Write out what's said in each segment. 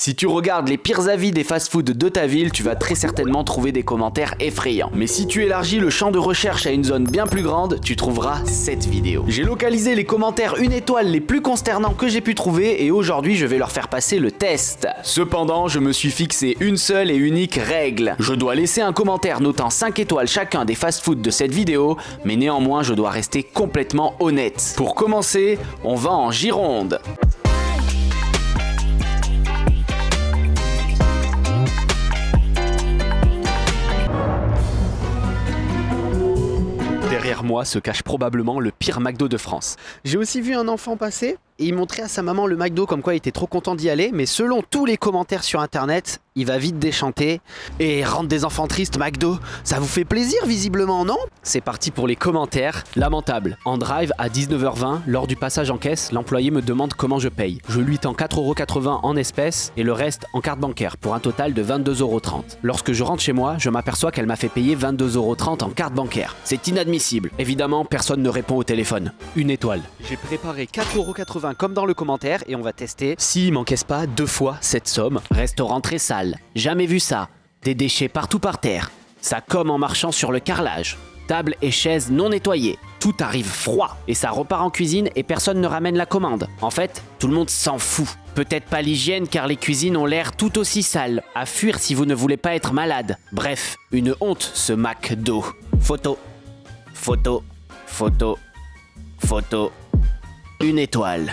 Si tu regardes les pires avis des fast-food de ta ville, tu vas très certainement trouver des commentaires effrayants. Mais si tu élargis le champ de recherche à une zone bien plus grande, tu trouveras cette vidéo. J'ai localisé les commentaires 1 étoile les plus consternants que j'ai pu trouver et aujourd'hui je vais leur faire passer le test. Cependant, je me suis fixé une seule et unique règle. Je dois laisser un commentaire notant 5 étoiles chacun des fast-food de cette vidéo, mais néanmoins je dois rester complètement honnête. Pour commencer, on va en Gironde. Derrière moi se cache probablement le pire McDo de France. J'ai aussi vu un enfant passer et il montrait à sa maman le McDo comme quoi il était trop content d'y aller, mais selon tous les commentaires sur internet, il va vite déchanter et rendre des enfants tristes. McDo, ça vous fait plaisir visiblement, non? C'est parti pour les commentaires. Lamentable. En drive à 19h20, lors du passage en caisse, l'employé me demande comment je paye. Je lui tends 4,80€ en espèces et le reste en carte bancaire pour un total de 22,30€. Lorsque je rentre chez moi, je m'aperçois qu'elle m'a fait payer 22,30€ en carte bancaire. C'est inadmissible. Évidemment, personne ne répond au téléphone. 1 étoile. J'ai préparé 4,80€ comme dans le commentaire et on va tester s'il m'encaisse pas 2 fois cette somme. Restaurant très sale. Jamais vu ça. Des déchets partout par terre. Ça comme en marchant sur le carrelage. Table et chaises non nettoyées. Tout arrive froid et ça repart en cuisine et personne ne ramène la commande. En fait, tout le monde s'en fout. Peut-être pas l'hygiène car les cuisines ont l'air tout aussi sales. À fuir si vous ne voulez pas être malade. Bref, une honte ce McDo. Photo. Photo. Photo. Photo. 1 étoile.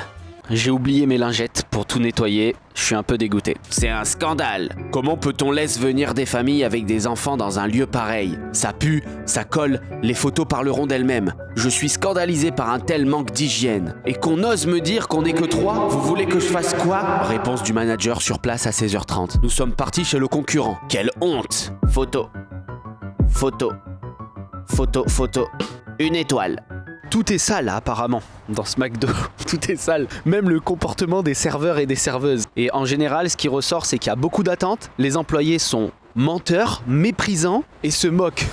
J'ai oublié mes lingettes pour tout nettoyer, je suis un peu dégoûté. C'est un scandale. Comment peut-on laisser venir des familles avec des enfants dans un lieu pareil? Ça pue, ça colle, les photos parleront d'elles-mêmes. Je suis scandalisé par un tel manque d'hygiène. Et qu'on ose me dire qu'on n'est que 3? Vous voulez que je fasse quoi? Réponse du manager sur place à 16h30. Nous sommes partis chez le concurrent. Quelle honte! Photo. Photo. Photo, photo. 1 étoile. Tout est sale apparemment dans ce McDo, tout est sale, même le comportement des serveurs et des serveuses. Et en général, ce qui ressort, c'est qu'il y a beaucoup d'attentes, les employés sont menteurs, méprisants et se moquent.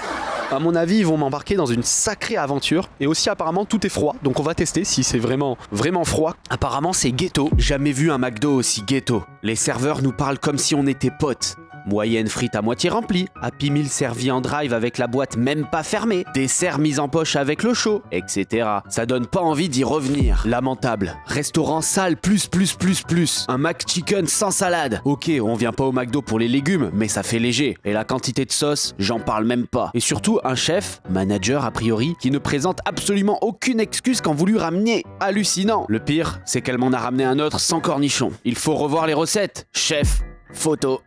À mon avis, ils vont m'embarquer dans une sacrée aventure. Et aussi apparemment tout est froid, donc on va tester si c'est vraiment froid. Apparemment c'est ghetto, jamais vu un McDo aussi ghetto. Les serveurs nous parlent comme si on était potes. Moyenne frite à moitié remplie, Happy Meal servi en drive avec la boîte même pas fermée, dessert mis en poche avec le chaud, etc. Ça donne pas envie d'y revenir. Lamentable. Restaurant sale plus. Un McChicken sans salade. Ok, on vient pas au McDo pour les légumes, mais ça fait léger. Et la quantité de sauce, j'en parle même pas. Et surtout, un chef, manager a priori, qui ne présente absolument aucune excuse quand voulu ramener. Hallucinant. Le pire, c'est qu'elle m'en a ramené un autre sans cornichon. Il faut revoir les recettes. Chef, photo.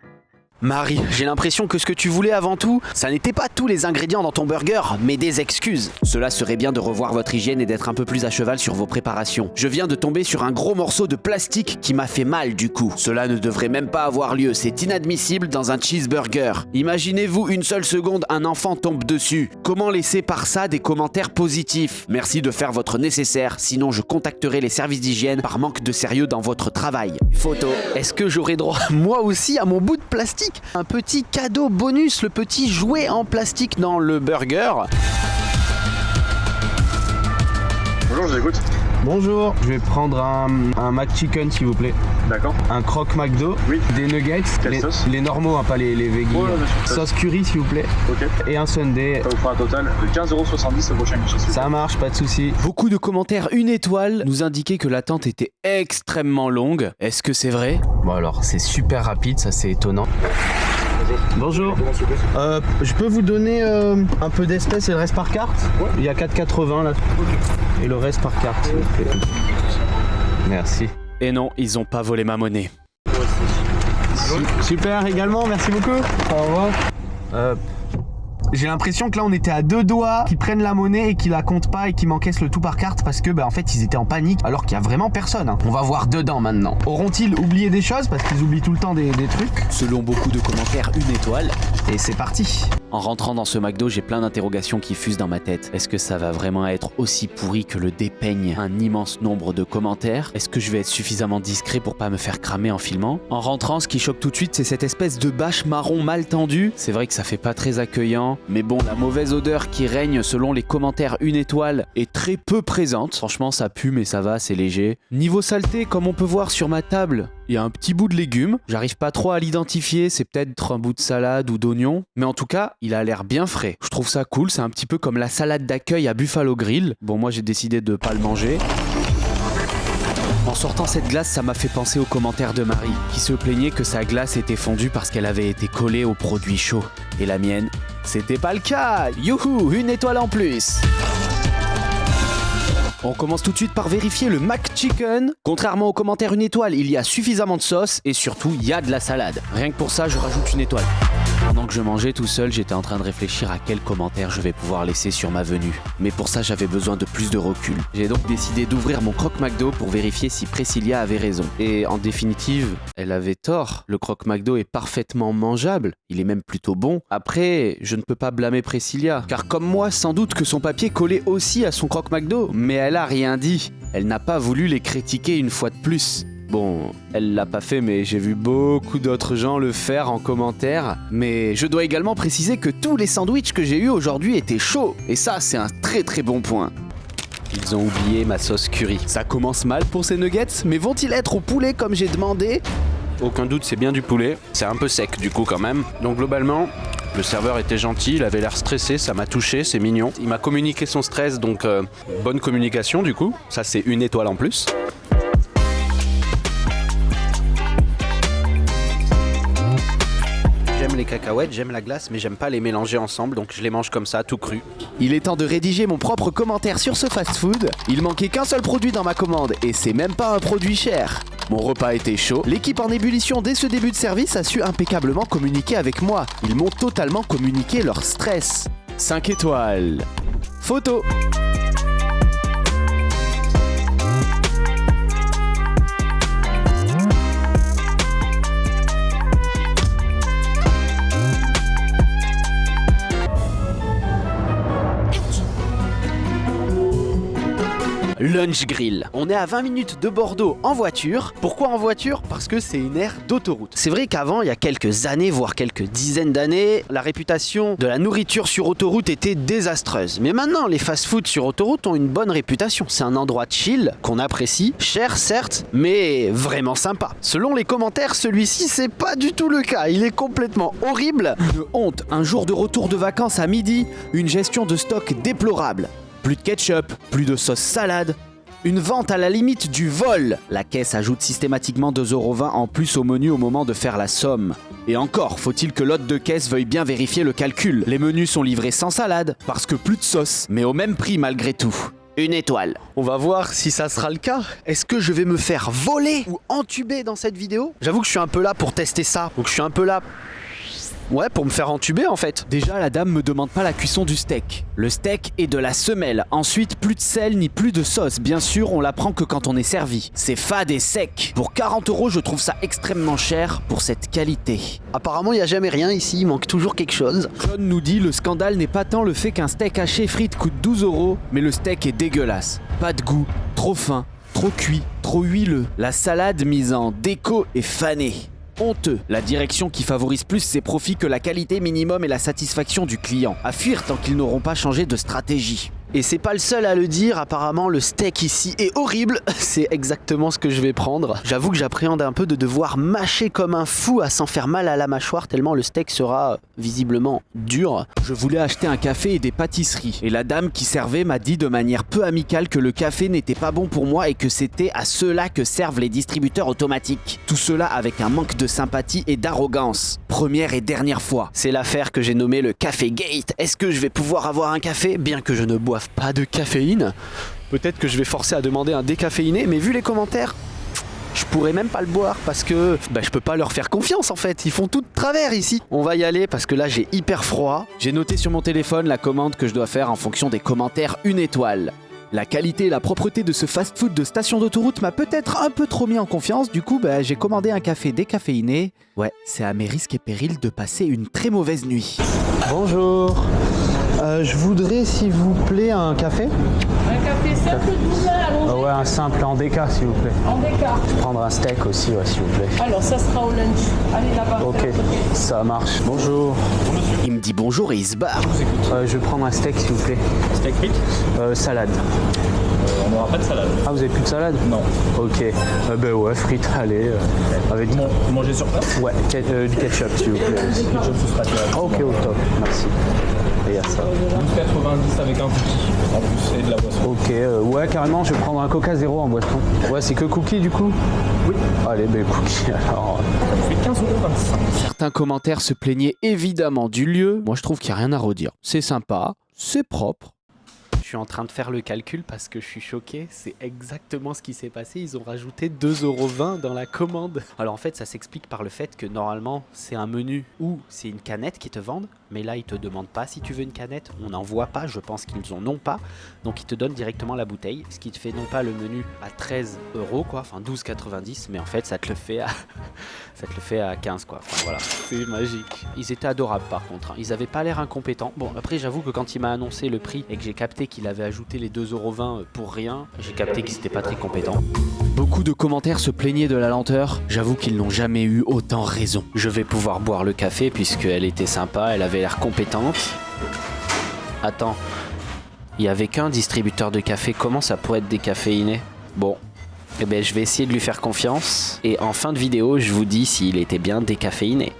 Marie, j'ai l'impression que ce que tu voulais avant tout, ça n'était pas tous les ingrédients dans ton burger, mais des excuses. Cela serait bien de revoir votre hygiène et d'être un peu plus à cheval sur vos préparations. Je viens de tomber sur un gros morceau de plastique qui m'a fait mal du coup. Cela ne devrait même pas avoir lieu, c'est inadmissible dans un cheeseburger. Imaginez-vous une seule seconde un enfant tombe dessus. Comment laisser par ça des commentaires positifs? Merci de faire votre nécessaire, sinon je contacterai les services d'hygiène par manque de sérieux dans votre travail. Photo. Est-ce que j'aurai droit moi aussi à mon bout de plastique? Un petit cadeau bonus, le petit jouet en plastique dans le burger. Bonjour, je vous écoute. Bonjour, je vais prendre un McChicken s'il vous plaît. D'accord. Un croque McDo. Oui. Des nuggets. Quelle sauce? Les normaux, hein, pas les veggies. Oh, bien sûr. Sauce curry s'il vous plaît. Ok. Et un sundae. Ça vous fera un total de 15,70€ au prochain guichet. Ça marche, pas de souci. Beaucoup de commentaires 1 étoile nous indiquaient que l'attente était extrêmement longue. Est-ce que c'est vrai? Bon alors, c'est super rapide, ça c'est étonnant. Bonjour. Je peux vous donner un peu d'espèces et le reste par carte? Ouais. Il y a 4,80 là. Et le reste par carte s'il vous plaît. Merci. Et non, ils ont pas volé ma monnaie. Super également, merci beaucoup. Au revoir. J'ai l'impression que là on était à 2 doigts qu'ils prennent la monnaie et qu'ils la comptent pas et qu'ils m'encaissent le tout par carte parce que en fait ils étaient en panique alors qu'il y a vraiment personne. On va voir dedans maintenant. Auront-ils oublié des choses parce qu'ils oublient tout le temps des trucs? Selon beaucoup de commentaires 1 étoile. Et c'est parti. En rentrant dans ce McDo, j'ai plein d'interrogations qui fusent dans ma tête. Est-ce que ça va vraiment être aussi pourri que le dépeigne un immense nombre de commentaires? Est-ce que je vais être suffisamment discret pour pas me faire cramer en filmant? En rentrant, ce qui choque tout de suite, c'est cette espèce de bâche marron mal tendue. C'est vrai que ça fait pas très accueillant, mais bon, la mauvaise odeur qui règne selon les commentaires 1 étoile est très peu présente. Franchement, ça pue, mais ça va, c'est léger. Niveau saleté, comme on peut voir sur ma table, Il y a un petit bout de légumes. J'arrive pas trop à l'identifier, c'est peut-être un bout de salade ou d'oignon. Mais en tout cas, il a l'air bien frais. Je trouve ça cool, c'est un petit peu comme la salade d'accueil à Buffalo Grill. Bon, moi j'ai décidé de pas le manger. En sortant cette glace, ça m'a fait penser aux commentaires de Marie, qui se plaignait que sa glace était fondue parce qu'elle avait été collée aux produits chauds. Et la mienne, c'était pas le cas. Youhou, une étoile en plus. On commence tout de suite par vérifier le McChicken. Contrairement aux commentaires une étoile, il y a suffisamment de sauce et surtout, il y a de la salade. Rien que pour ça, je rajoute une étoile. Pendant que je mangeais tout seul, j'étais en train de réfléchir à quel commentaire je vais pouvoir laisser sur ma venue. Mais pour ça, j'avais besoin de plus de recul. J'ai donc décidé d'ouvrir mon croque-McDo pour vérifier si Priscilla avait raison. Et en définitive, elle avait tort. Le croque-McDo est parfaitement mangeable. Il est même plutôt bon. Après, je ne peux pas blâmer Priscilla. Car comme moi, sans doute que son papier collait aussi à son croque-McDo. Mais elle a rien dit. Elle n'a pas voulu les critiquer une fois de plus. Bon, elle l'a pas fait, mais j'ai vu beaucoup d'autres gens le faire en commentaire. Mais je dois également préciser que tous les sandwichs que j'ai eus aujourd'hui étaient chauds. Et ça, c'est un très très bon point. Ils ont oublié ma sauce curry. Ça commence mal pour ces nuggets, mais vont-ils être au poulet comme j'ai demandé ? Aucun doute, c'est bien du poulet. C'est un peu sec du coup quand même. Donc globalement, le serveur était gentil, il avait l'air stressé, ça m'a touché, c'est mignon. Il m'a communiqué son stress, donc bonne communication du coup. Ça, c'est une étoile en plus. J'aime les cacahuètes, j'aime la glace, mais j'aime pas les mélanger ensemble, donc je les mange comme ça, tout cru. Il est temps de rédiger mon propre commentaire sur ce fast-food. Il manquait qu'un seul produit dans ma commande, et c'est même pas un produit cher. Mon repas était chaud. L'équipe en ébullition dès ce début de service a su impeccablement communiquer avec moi. Ils m'ont totalement communiqué leur stress. 5 étoiles. Photo. Lunch Grill. On est à 20 minutes de Bordeaux en voiture. Pourquoi en voiture ? Parce que c'est une aire d'autoroute. C'est vrai qu'avant, il y a quelques années, voire quelques dizaines d'années, la réputation de la nourriture sur autoroute était désastreuse. Mais maintenant, les fast-foods sur autoroute ont une bonne réputation. C'est un endroit chill, qu'on apprécie, cher certes, mais vraiment sympa. Selon les commentaires, celui-ci, c'est pas du tout le cas. Il est complètement horrible. Une honte, un jour de retour de vacances à midi, une gestion de stock déplorable. Plus de ketchup, plus de sauce salade. Une vente à la limite du vol. La caisse ajoute systématiquement 2,20 € en plus au menu au moment de faire la somme. Et encore, faut-il que l'hôte de caisse veuille bien vérifier le calcul. Les menus sont livrés sans salade, parce que plus de sauce, mais au même prix malgré tout. Une étoile. On va voir si ça sera le cas. Est-ce que je vais me faire voler ou entuber dans cette vidéo ? J'avoue que je suis un peu là pour tester ça. Donc je suis un peu là... Ouais, pour me faire entuber en fait. Déjà, la dame me demande pas la cuisson du steak. Le steak est de la semelle. Ensuite, plus de sel ni plus de sauce. Bien sûr, on la prend que quand on est servi. C'est fade et sec. Pour 40 €, je trouve ça extrêmement cher pour cette qualité. Apparemment, il n'y a jamais rien ici. Il manque toujours quelque chose. John nous dit le scandale n'est pas tant le fait qu'un steak haché frites coûte 12 €, mais le steak est dégueulasse. Pas de goût, trop fin, trop cuit, trop huileux. La salade mise en déco est fanée. Honteux. La direction qui favorise plus ses profits que la qualité minimum et la satisfaction du client. À fuir tant qu'ils n'auront pas changé de stratégie. Et c'est pas le seul à le dire, apparemment le steak ici est horrible. C'est exactement ce que je vais prendre. J'avoue que j'appréhende un peu de devoir mâcher comme un fou à s'en faire mal à la mâchoire tellement le steak sera visiblement dur. Je voulais acheter un café et des pâtisseries. Et la dame qui servait m'a dit de manière peu amicale que le café n'était pas bon pour moi et que c'était à ceux-là que servent les distributeurs automatiques. Tout cela avec un manque de sympathie et d'arrogance. Première et dernière fois. C'est l'affaire que j'ai nommée le Café Gate. Est-ce que je vais pouvoir avoir un café bien que je ne boive pas de caféine? Peut-être que je vais forcer à demander un décaféiné, mais vu les commentaires, je pourrais même pas le boire parce que je peux pas leur faire confiance en fait, ils font tout de travers ici. On va y aller parce que là j'ai hyper froid. J'ai noté sur mon téléphone la commande que je dois faire en fonction des commentaires 1 étoile. La qualité et la propreté de ce fast-food de station d'autoroute m'a peut-être un peu trop mis en confiance, du coup j'ai commandé un café décaféiné. Ouais, c'est à mes risques et périls de passer une très mauvaise nuit. Bonjour. Je voudrais, s'il vous plaît, un café. Un café simple, double, allons-y. Ouais, un simple en déca, s'il vous plaît. En déca. Je vais prendre un steak aussi, ouais, s'il vous plaît. Alors, ça sera au lunch. Allez là-bas. Ok, ça marche. Bonjour. Il me dit bonjour et il se barre. Je vais prendre un steak, s'il vous plaît. Steak frites Salade. On n'aura pas de salade. Ah, vous avez plus de salade? Non. Ok. Ben ouais, frites, allez. Avec Bon, vous mangez sur place? ouais, du ketchup, s'il vous plaît. Ketchup sous spatula. Ok, au top, merci. Et il y a ça. 12,90 avec un cookie. En plus, et de la boisson. Ok, ouais, carrément, je vais prendre un Coca Zéro en boisson. Ouais, c'est que cookie du coup? Oui. Allez, ben cookie alors. Ça fait 15,25 €. Certains commentaires se plaignaient évidemment du lieu. Moi, je trouve qu'il n'y a rien à redire. C'est sympa, c'est propre. Je suis en train de faire le calcul parce que je suis choqué. C'est exactement ce qui s'est passé. Ils ont rajouté 2,20 € dans la commande. Alors en fait, ça s'explique par le fait que normalement, c'est un menu où c'est une canette qu'ils te vendent. Mais là, ils te demandent pas si tu veux une canette. On n'en voit pas. Je pense qu'ils en ont pas. Donc, ils te donnent directement la bouteille. Ce qui te fait non pas le menu à 13 €, quoi. Enfin, 12,90 €. Mais en fait, ça te le fait à, ça te le fait à 15, quoi. Enfin, voilà. C'est magique. Ils étaient adorables par contre. Ils avaient pas l'air incompétents. Bon, après, j'avoue que quand il m'a annoncé le prix et que j'ai capté qu'il avait ajouté les 2,20 € pour rien, j'ai capté qu'ils étaient pas très compétents. Beaucoup de commentaires se plaignaient de la lenteur. J'avoue qu'ils n'ont jamais eu autant raison. Je vais pouvoir boire le café puisqu'elle était sympa, elle avait l'air compétente. Attends, il n'y avait qu'un distributeur de café, comment ça pourrait être décaféiné? Bon, eh ben, je vais essayer de lui faire confiance et en fin de vidéo, je vous dis s'il était bien décaféiné.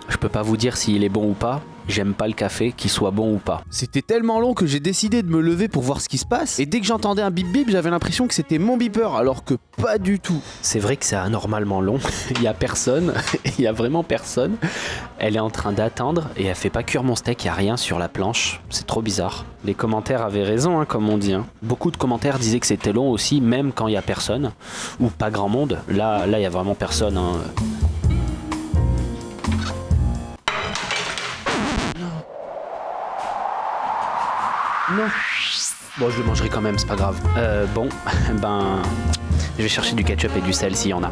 Je peux pas vous dire s'il est bon ou pas. J'aime pas le café, qu'il soit bon ou pas. C'était tellement long que j'ai décidé de me lever pour voir ce qui se passe. Et dès que j'entendais un bip bip, j'avais l'impression que c'était mon beeper, alors que pas du tout. C'est vrai que c'est anormalement long. Il y a personne, il y a vraiment personne. Elle est en train d'attendre et elle fait pas cuire mon steak, il y a rien sur la planche. C'est trop bizarre. Les commentaires avaient raison, hein, comme on dit. Hein. Beaucoup de commentaires disaient que c'était long aussi, même quand il y a personne. Ou pas grand monde. Là, il y a vraiment personne. Hein. Non. Bon, je le mangerai quand même, c'est pas grave. Bon, ben... je vais chercher du ketchup et du sel s'il y en a.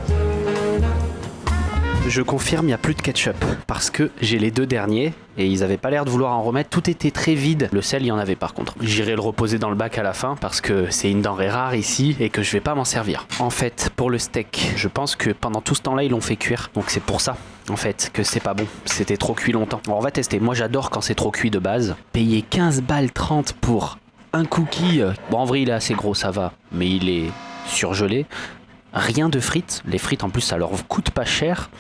Je confirme, il n'y a plus de ketchup. Parce que j'ai les deux derniers et ils avaient pas l'air de vouloir en remettre. Tout était très vide. Le sel, il y en avait par contre. J'irai le reposer dans le bac à la fin parce que c'est une denrée rare ici et que je vais pas m'en servir. En fait, pour le steak, je pense que pendant tout ce temps-là, ils l'ont fait cuire. Donc c'est pour ça, en fait, que c'est pas bon. C'était trop cuit longtemps. Alors on va tester. Moi, j'adore quand c'est trop cuit de base. Payer 15 balles 30 pour un cookie. Bon, en vrai, il est assez gros, ça va. Mais il est surgelé. Rien de frites. Les frites, en plus, ça leur coûte pas cher.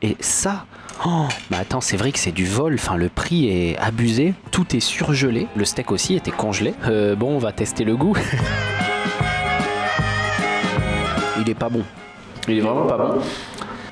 Et ça... Oh, mais attends, c'est vrai que c'est du vol. Enfin, le prix est abusé. Tout est surgelé. Le steak aussi était congelé. Bon, on va tester le goût. Il est pas bon. Il est vraiment pas bon.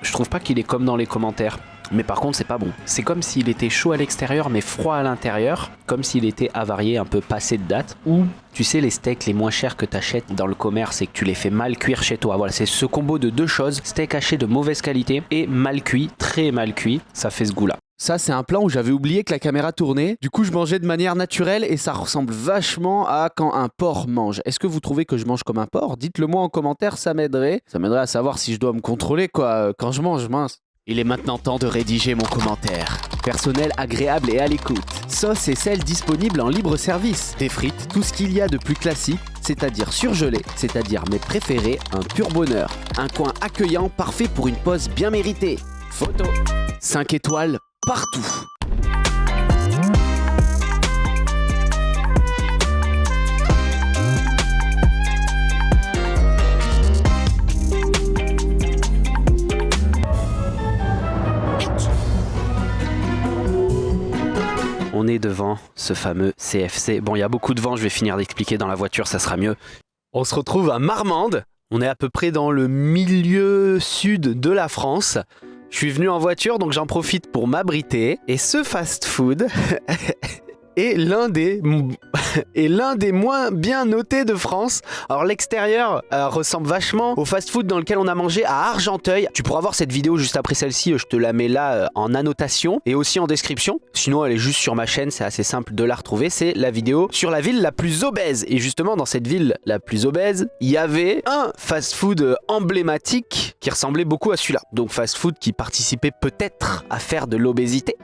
Je trouve pas qu'il est comme dans les commentaires. Mais par contre, c'est pas bon. C'est comme s'il était chaud à l'extérieur, mais froid à l'intérieur. Comme s'il était avarié, un peu passé de date. Ou, tu sais, les steaks les moins chers que t'achètes dans le commerce et que tu les fais mal cuire chez toi. Voilà, c'est ce combo de deux choses. Steak haché de mauvaise qualité et mal cuit, très mal cuit. Ça fait ce goût-là. Ça, c'est un plan où j'avais oublié que la caméra tournait. Du coup, je mangeais de manière naturelle et ça ressemble vachement à quand un porc mange. Est-ce que vous trouvez que je mange comme un porc? Dites-le moi en commentaire, ça m'aiderait. Ça m'aiderait à savoir si je dois me contrôler, quoi, quand je mange, mince. Il est maintenant temps de rédiger mon commentaire. Personnel agréable et à l'écoute. Sauce et sel disponibles en libre service. Des frites, tout ce qu'il y a de plus classique, c'est-à-dire surgelé, c'est-à-dire mes préférés, un pur bonheur. Un coin accueillant, parfait pour une pause bien méritée. Photo. 5 étoiles partout. On est devant ce fameux CFC. Bon, il y a beaucoup de vent, je vais finir d'expliquer dans la voiture, ça sera mieux. On se retrouve à Marmande. On est à peu près dans le milieu sud de la France. Je suis venu en voiture, donc j'en profite pour m'abriter. Et ce fast-food est l'un des moins bien notés de France. Alors l'extérieur ressemble vachement au fast-food dans lequel on a mangé à Argenteuil. Tu pourras voir cette vidéo juste après celle-ci, je te la mets là en annotation et aussi en description. Sinon elle est juste sur ma chaîne, c'est assez simple de la retrouver. C'est la vidéo sur la ville la plus obèse. Et justement dans cette ville la plus obèse, il y avait un fast-food emblématique qui ressemblait beaucoup à celui-là. Donc fast-food qui participait peut-être à faire de l'obésité.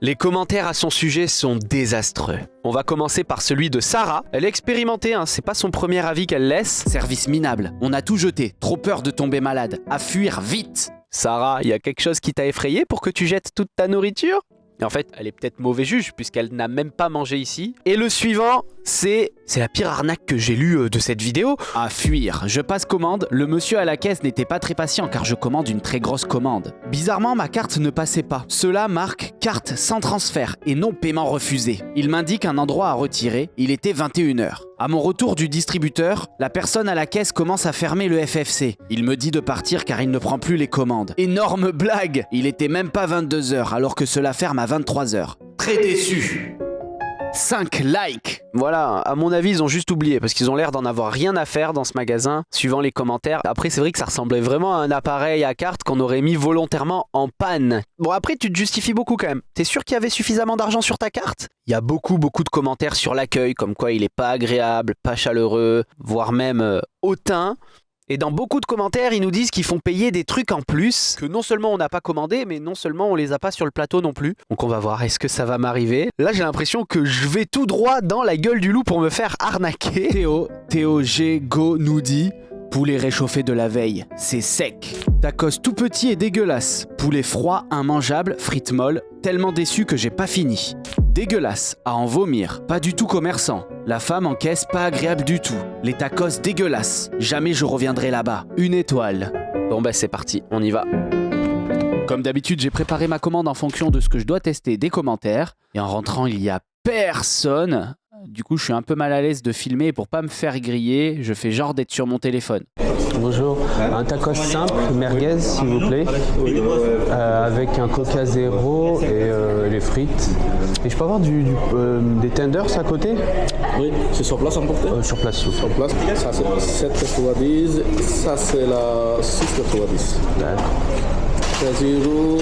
Les commentaires à son sujet sont désastreux. On va commencer par celui de Sarah. Elle est expérimentée, hein, c'est pas son premier avis qu'elle laisse. Service minable, on a tout jeté, trop peur de tomber malade, à fuir vite. Sarah, il y a quelque chose qui t'a effrayé pour que tu jettes toute ta nourriture ? Et en fait, elle est peut-être mauvais juge puisqu'elle n'a même pas mangé ici. Et le suivant, c'est la pire arnaque que j'ai lue de cette vidéo. À fuir, je passe commande, le monsieur à la caisse n'était pas très patient car je commande une très grosse commande. Bizarrement, ma carte ne passait pas. Cela marque carte sans transfert et non paiement refusé. Il m'indique un endroit à retirer, il était 21h. À mon retour du distributeur, la personne à la caisse commence à fermer le FFC. Il me dit de partir car il ne prend plus les commandes. Énorme blague! Il était même pas 22h alors que cela ferme à 23h. Très déçu! 5 likes. Voilà, à mon avis, ils ont juste oublié parce qu'ils ont l'air d'en avoir rien à faire dans ce magasin, suivant les commentaires. Après, c'est vrai que ça ressemblait vraiment à un appareil à carte qu'on aurait mis volontairement en panne. Bon, après, tu te justifies beaucoup quand même. T'es sûr qu'il y avait suffisamment d'argent sur ta carte ? Il y a beaucoup de commentaires sur l'accueil, comme quoi il est pas agréable, pas chaleureux, voire même hautain. Et dans beaucoup de commentaires, ils nous disent qu'ils font payer des trucs en plus, que non seulement on n'a pas commandé, mais non seulement on les a pas sur le plateau non plus. Donc on va voir, est-ce que ça va m'arriver ? Là, j'ai l'impression que je vais tout droit dans la gueule du loup pour me faire arnaquer. Théo G Go nous dit poulet réchauffé de la veille, c'est sec. Tacos tout petit et dégueulasse. Poulet froid, immangeable, frites molles, tellement déçu que j'ai pas fini. Dégueulasse, à en vomir, pas du tout commerçant. La femme en caisse, pas agréable du tout. Les tacos dégueulasses, jamais je reviendrai là-bas. 1 étoile. Bon bah c'est parti, on y va. Comme d'habitude, j'ai préparé ma commande en fonction de ce que je dois tester des commentaires. Et en rentrant, il y a personne. Du coup, je suis un peu mal à l'aise de filmer. Pour pas me faire griller, je fais genre d'être sur mon téléphone. Bonjour, un tacos simple, merguez s'il vous plaît, avec un coca zéro et les frites. Et je peux avoir des tenders à côté? Oui, c'est sur place à emporter? Sur place, s'il vous plaît. Sur place, ça c'est 7,90, ça c'est la 6,90. D'accord. 0.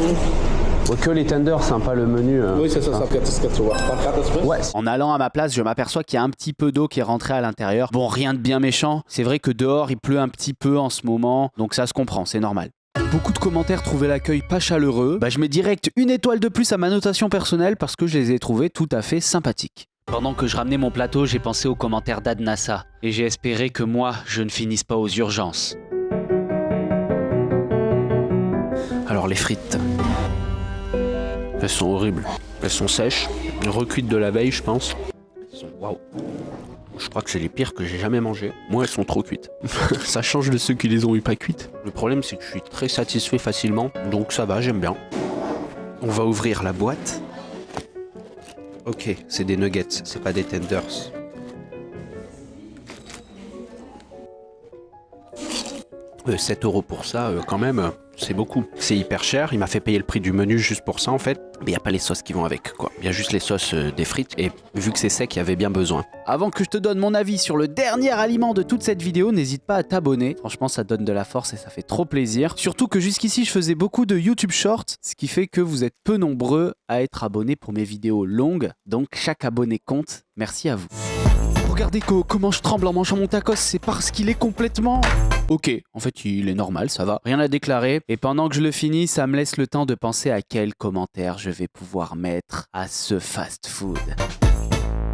Que les tenders, c'est pas le menu. Oui, c'est ça, 4,80. Par carte express? Ouais. En allant à ma place, je m'aperçois qu'il y a un petit peu d'eau qui est rentrée à l'intérieur. Bon, rien de bien méchant. C'est vrai que dehors, il pleut un petit peu en ce moment, donc ça se comprend, c'est normal. Beaucoup de commentaires trouvaient l'accueil pas chaleureux. Je mets direct 1 étoile de plus à ma notation personnelle parce que je les ai trouvés tout à fait sympathiques. Pendant que je ramenais mon plateau, j'ai pensé aux commentaires d'Adnassa et j'ai espéré que moi, je ne finisse pas aux urgences. Alors les frites. Elles sont horribles. Elles sont sèches, recuites de la veille, je pense. Waouh. Je crois que c'est les pires que j'ai jamais mangées. Moi, elles sont trop cuites. Ça change de ceux qui les ont eu pas cuites. Le problème, c'est que je suis très satisfait facilement, donc ça va, j'aime bien. On va ouvrir la boîte. Ok, c'est des nuggets, c'est pas des tenders. « 7 € pour ça, quand même, c'est beaucoup. C'est hyper cher, il m'a fait payer le prix du menu juste pour ça en fait. Mais il n'y a pas les sauces qui vont avec, quoi. Il y a juste les sauces des frites et vu que c'est sec, il y avait bien besoin. » Avant que je te donne mon avis sur le dernier aliment de toute cette vidéo, n'hésite pas à t'abonner. Franchement, ça donne de la force et ça fait trop plaisir. Surtout que jusqu'ici, je faisais beaucoup de YouTube Shorts, ce qui fait que vous êtes peu nombreux à être abonnés pour mes vidéos longues. Donc chaque abonné compte. Merci à vous. Regardez comment je tremble en mangeant mon tacos, c'est parce qu'il est complètement... Ok, en fait il est normal, ça va, rien à déclarer. Et pendant que je le finis, ça me laisse le temps de penser à quel commentaire je vais pouvoir mettre à ce fast-food.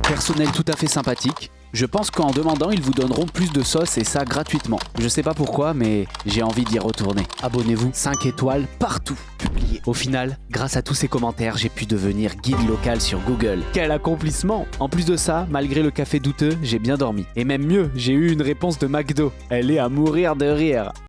Personnel tout à fait sympathique. Je pense qu'en demandant, ils vous donneront plus de sauce et ça gratuitement. Je sais pas pourquoi, mais j'ai envie d'y retourner. Abonnez-vous, 5 étoiles partout, publié. Au final, grâce à tous ces commentaires, j'ai pu devenir guide local sur Google. Quel accomplissement! En plus de ça, malgré le café douteux, j'ai bien dormi. Et même mieux, j'ai eu une réponse de McDo. Elle est à mourir de rire.